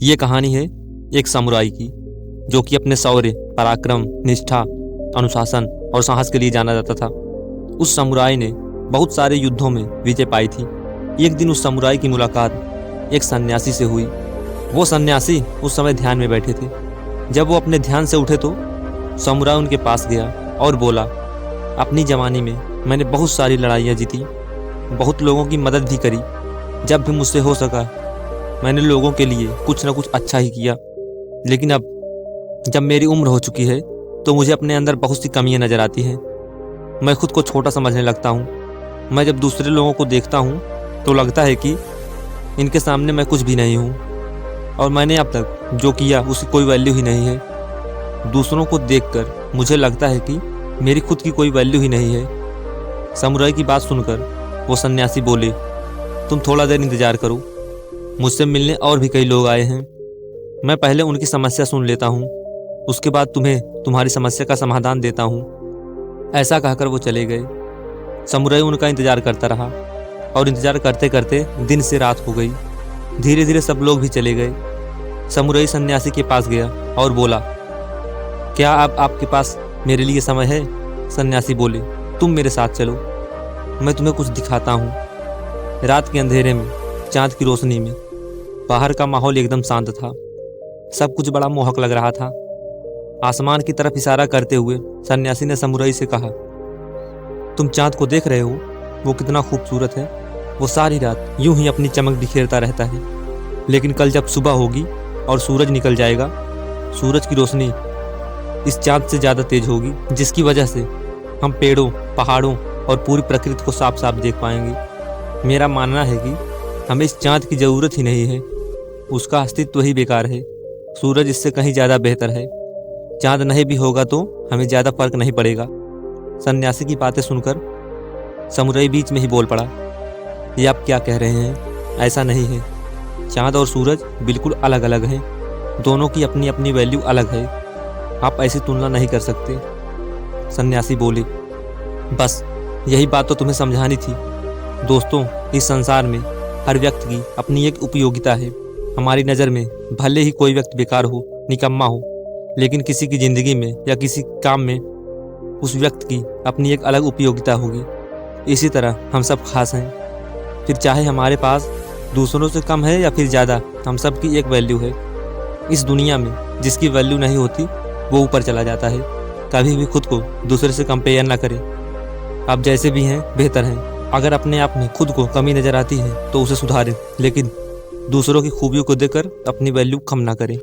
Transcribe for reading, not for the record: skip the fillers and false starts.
ये कहानी है एक समुराई की, जो कि अपने शौर्य, पराक्रम, निष्ठा, अनुशासन और साहस के लिए जाना जाता था। उस समुराई ने बहुत सारे युद्धों में विजय पाई थी। एक दिन उस समुराई की मुलाकात एक सन्यासी से हुई। वो सन्यासी उस समय ध्यान में बैठे थे। जब वो अपने ध्यान से उठे तो समुराई उनके पास गया और बोला, अपनी जवानी में मैंने बहुत सारी लड़ाइयाँ जीती, बहुत लोगों की मदद भी करी। जब भी मुझसे हो सका मैंने लोगों के लिए कुछ न कुछ अच्छा ही किया। लेकिन अब जब मेरी उम्र हो चुकी है तो मुझे अपने अंदर बहुत सी कमियां नज़र आती हैं। मैं खुद को छोटा समझने लगता हूँ। मैं जब दूसरे लोगों को देखता हूँ तो लगता है कि इनके सामने मैं कुछ भी नहीं हूँ और मैंने अब तक जो किया उसकी कोई वैल्यू ही नहीं है। दूसरों को देखकर मुझे लगता है कि मेरी खुद की कोई वैल्यू ही नहीं है। समुराई की बात सुनकर वो सन्यासी बोले, तुम थोड़ा देर इंतज़ार करो, मुझसे मिलने और भी कई लोग आए हैं। मैं पहले उनकी समस्या सुन लेता हूँ, उसके बाद तुम्हें तुम्हारी समस्या का समाधान देता हूँ। ऐसा कहकर वो चले गए। समुराई उनका इंतज़ार करता रहा और इंतज़ार करते करते दिन से रात हो गई। धीरे धीरे सब लोग भी चले गए। समुराई सन्यासी के पास गया और बोला, क्या अब आपके पास मेरे लिए समय है? सन्यासी बोले, तुम मेरे साथ चलो, मैं तुम्हें कुछ दिखाता हूँ। रात के अंधेरे में, चांद की रोशनी में बाहर का माहौल एकदम शांत था। सब कुछ बड़ा मोहक लग रहा था। आसमान की तरफ इशारा करते हुए सन्यासी ने समुराई से कहा, तुम चांद को देख रहे हो? वो कितना खूबसूरत है। वो सारी रात यूं ही अपनी चमक बिखेरता रहता है, लेकिन कल जब सुबह होगी और सूरज निकल जाएगा, सूरज की रोशनी इस चांद से ज़्यादा तेज होगी, जिसकी वजह से हम पेड़ों, पहाड़ों और पूरी प्रकृति को साफ साफ देख पाएंगे। मेरा मानना है कि हमें इस चांद की ज़रूरत ही नहीं है, उसका अस्तित्व ही बेकार है। सूरज इससे कहीं ज़्यादा बेहतर है। चांद नहीं भी होगा तो हमें ज़्यादा फर्क नहीं पड़ेगा। सन्यासी की बातें सुनकर समुराई बीच में ही बोल पड़ा, ये आप क्या कह रहे हैं? ऐसा नहीं है। चांद और सूरज बिल्कुल अलग अलग हैं। दोनों की अपनी अपनी वैल्यू अलग है। आप ऐसी तुलना नहीं कर सकते। सन्यासी बोले, बस यही बात तो तुम्हें समझानी थी। दोस्तों, इस संसार में हर व्यक्ति की अपनी एक उपयोगिता है। हमारी नज़र में भले ही कोई व्यक्ति बेकार हो, निकम्मा हो, लेकिन किसी की ज़िंदगी में या किसी काम में उस व्यक्ति की अपनी एक अलग उपयोगिता होगी। इसी तरह हम सब खास हैं। फिर चाहे हमारे पास दूसरों से कम है या फिर ज़्यादा, हम सब की एक वैल्यू है। इस दुनिया में जिसकी वैल्यू नहीं होती वो ऊपर चला जाता है। कभी भी खुद को दूसरे से कंपेयर ना करें। आप जैसे भी हैं बेहतर हैं। अगर अपने आप में खुद को कमी नज़र आती है तो उसे सुधारें, लेकिन दूसरों की खूबियों को देखकर अपनी वैल्यू कम ना करें।